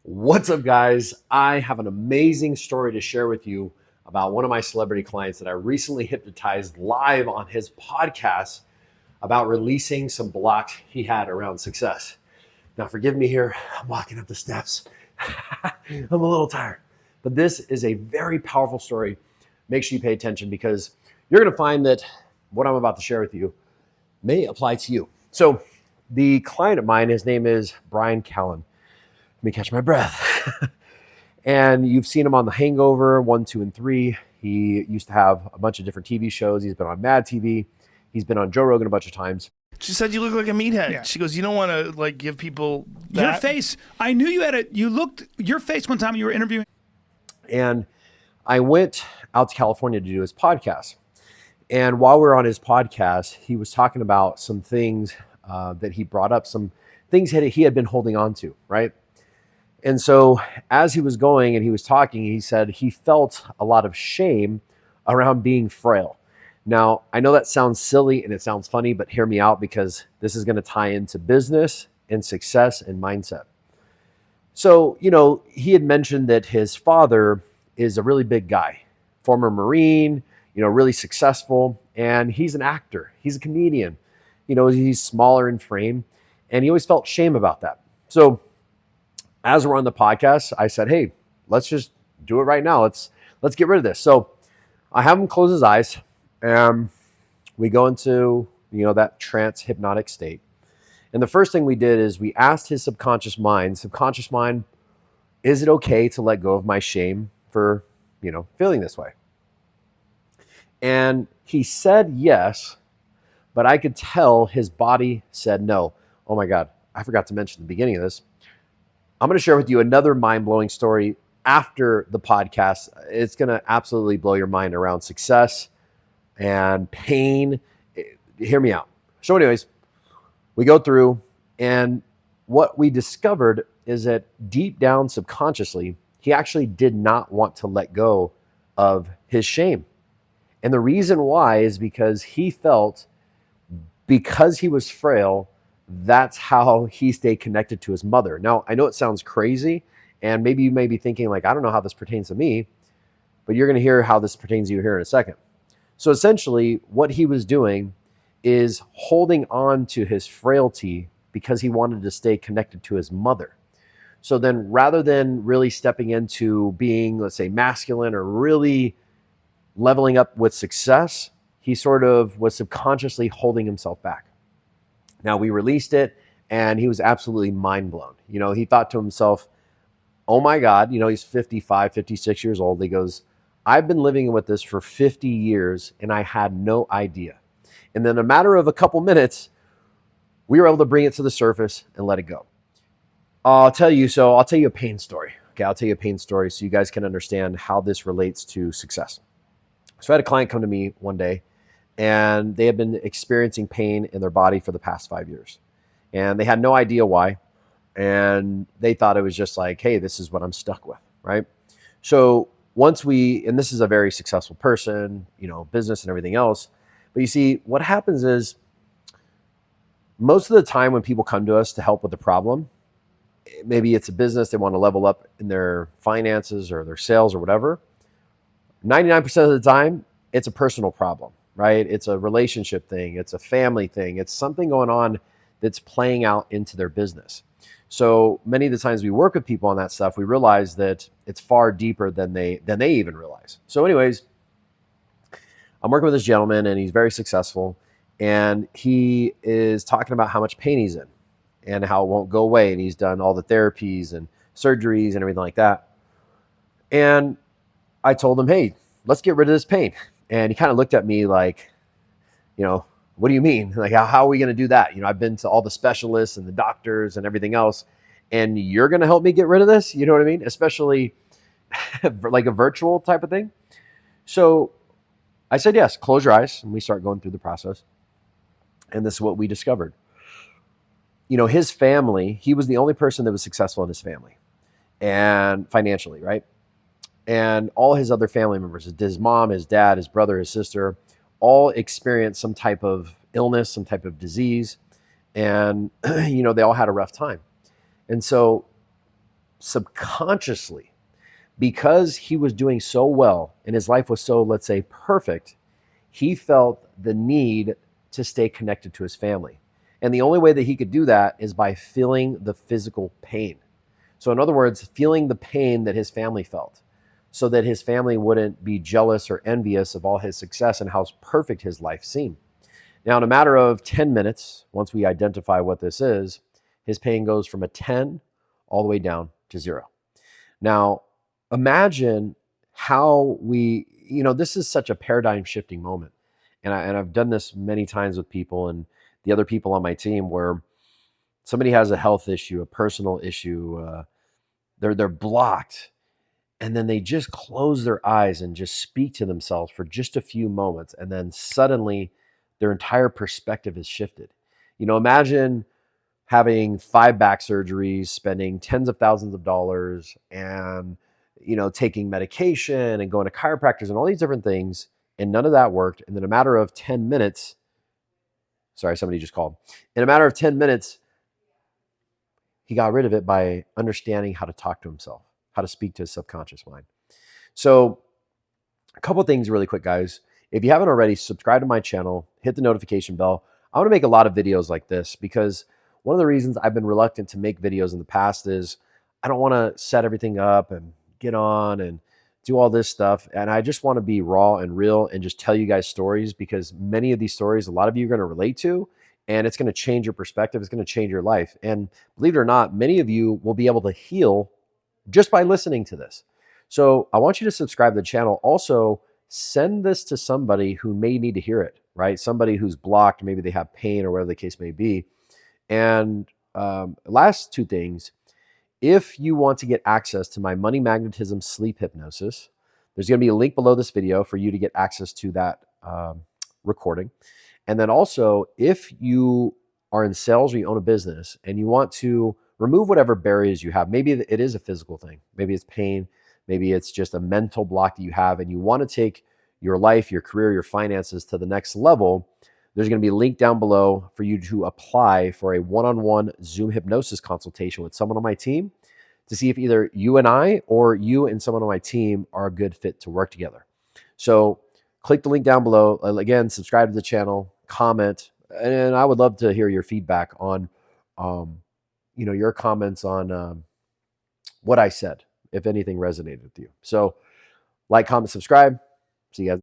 What's up, guys? I have an amazing story to share with you about one of my celebrity clients that I recently hypnotized live on his podcast about releasing some blocks he had around success. Now, forgive me here. I'm walking up the steps. I'm a little tired. But this is a very powerful story. Make sure you pay attention because you're going to find that what I'm about to share with you may apply to you. So, the client of mine, his name is Bryan Callen. Let me catch my breath. And you've seen him on The Hangover 1, 2, and 3. He used to have a bunch of different TV shows. He's been on Mad TV. He's been on Joe Rogan a bunch of times. She said you look like a meathead. Yeah. She goes, you don't want to give people that. Your face. I knew you had you looked, your face one time you were interviewing. And I went out to California to do his podcast. And while we were on his podcast, he was talking about some things that he brought up, some things that he had been holding on to, right? And so as he was going and he was talking, he said he felt a lot of shame around being frail. Now, I know that sounds silly and it sounds funny, but hear me out because this is going to tie into business and success and mindset. So, he had mentioned that his father is a really big guy, former Marine, really successful, and he's an actor. He's a comedian. He's smaller in frame, and he always felt shame about that. So as we're on the podcast, I said, hey, let's just do it right now. Let's get rid of this. So I have him close his eyes and we go into, that trance hypnotic state. And the first thing we did is we asked his subconscious mind, is it okay to let go of my shame for, feeling this way? And he said yes, but I could tell his body said no. Oh my God, I forgot to mention the beginning of this. I'm going to share with you another mind-blowing story after the podcast. It's going to absolutely blow your mind around success and pain. Hear me out. So anyways, we go through, and what we discovered is that deep down subconsciously, he actually did not want to let go of his shame. And the reason why is because he felt, because he was frail, that's how he stayed connected to his mother. Now, I know it sounds crazy, and maybe you may be thinking, I don't know how this pertains to me, but you're going to hear how this pertains to you here in a second. So essentially, what he was doing is holding on to his frailty because he wanted to stay connected to his mother. So then rather than really stepping into being, let's say, masculine or really leveling up with success, he sort of was subconsciously holding himself back. Now, we released it, and he was absolutely mind blown. He thought to himself, oh my God, he's 55, 56 years old. He goes, I've been living with this for 50 years, and I had no idea. And then in a matter of a couple minutes, we were able to bring it to the surface and let it go. I'll tell you a pain story. Okay, I'll tell you a pain story so you guys can understand how this relates to success. So I had a client come to me one day, and they had been experiencing pain in their body for the past 5 years. And they had no idea why. And they thought it was just like, hey, this is what I'm stuck with, right? So and this is a very successful person, business and everything else. But you see, what happens is most of the time when people come to us to help with the problem, maybe it's a business, they want to level up in their finances or their sales or whatever. 99% of the time, it's a personal problem. Right? It's a relationship thing. It's a family thing. It's something going on that's playing out into their business. So many of the times we work with people on that stuff, we realize that it's far deeper than they even realize. So anyways, I'm working with this gentleman, and he's very successful, and he is talking about how much pain he's in and how it won't go away. And he's done all the therapies and surgeries and everything like that. And I told him, hey, let's get rid of this pain. And he kind of looked at me like, what do you mean? Like, how are we going to do that? I've been to all the specialists and the doctors and everything else, and you're going to help me get rid of this? You know what I mean? Especially like a virtual type of thing. So I said, yes, close your eyes. And we start going through the process. And this is what we discovered. His family, he was the only person that was successful in his family and financially, right? And all his other family members, his mom, his dad, his brother, his sister, all experienced some type of illness, some type of disease. And, they all had a rough time. And so subconsciously, because he was doing so well and his life was so, let's say, perfect, he felt the need to stay connected to his family. And the only way that he could do that is by feeling the physical pain. So, in other words, feeling the pain that his family felt, so that his family wouldn't be jealous or envious of all his success and how perfect his life seemed. Now, in a matter of 10 minutes, once we identify what this is, his pain goes from a 10 all the way down to 0. Now, imagine how this is such a paradigm shifting moment. And I've done this many times with people and the other people on my team where somebody has a health issue, a personal issue, they're blocked, and then they just close their eyes and just speak to themselves for just a few moments, and then suddenly their entire perspective is shifted. Imagine having 5 back surgeries, spending tens of thousands of dollars, and taking medication and going to chiropractors and all these different things, and none of that worked. And then a matter of 10 minutes, sorry, somebody just called. In a matter of 10 minutes, he got rid of it by understanding how to talk to himself, how to speak to his subconscious mind. So a couple of things really quick, guys. If you haven't already, subscribe to my channel, hit the notification bell. I want to make a lot of videos like this because one of the reasons I've been reluctant to make videos in the past is I don't want to set everything up and get on and do all this stuff. And I just want to be raw and real and just tell you guys stories, because many of these stories, a lot of you are going to relate to, and it's going to change your perspective. It's going to change your life. And believe it or not, many of you will be able to heal just by listening to this. So I want you to subscribe to the channel. Also, send this to somebody who may need to hear it, right? Somebody who's blocked, maybe they have pain or whatever the case may be. And last 2 things, if you want to get access to my money magnetism sleep hypnosis, there's going to be a link below this video for you to get access to that recording. And then also, if you are in sales or you own a business and you want to remove whatever barriers you have, maybe it is a physical thing, maybe it's pain, maybe it's just a mental block that you have, and you want to take your life, your career, your finances to the next level, there's going to be a link down below for you to apply for a one-on-one Zoom hypnosis consultation with someone on my team to see if either you and I or you and someone on my team are a good fit to work together. So click the link down below. Again, subscribe to the channel, comment, and I would love to hear your feedback on, your comments on what I said, if anything resonated with you. So like, comment, subscribe. See you guys.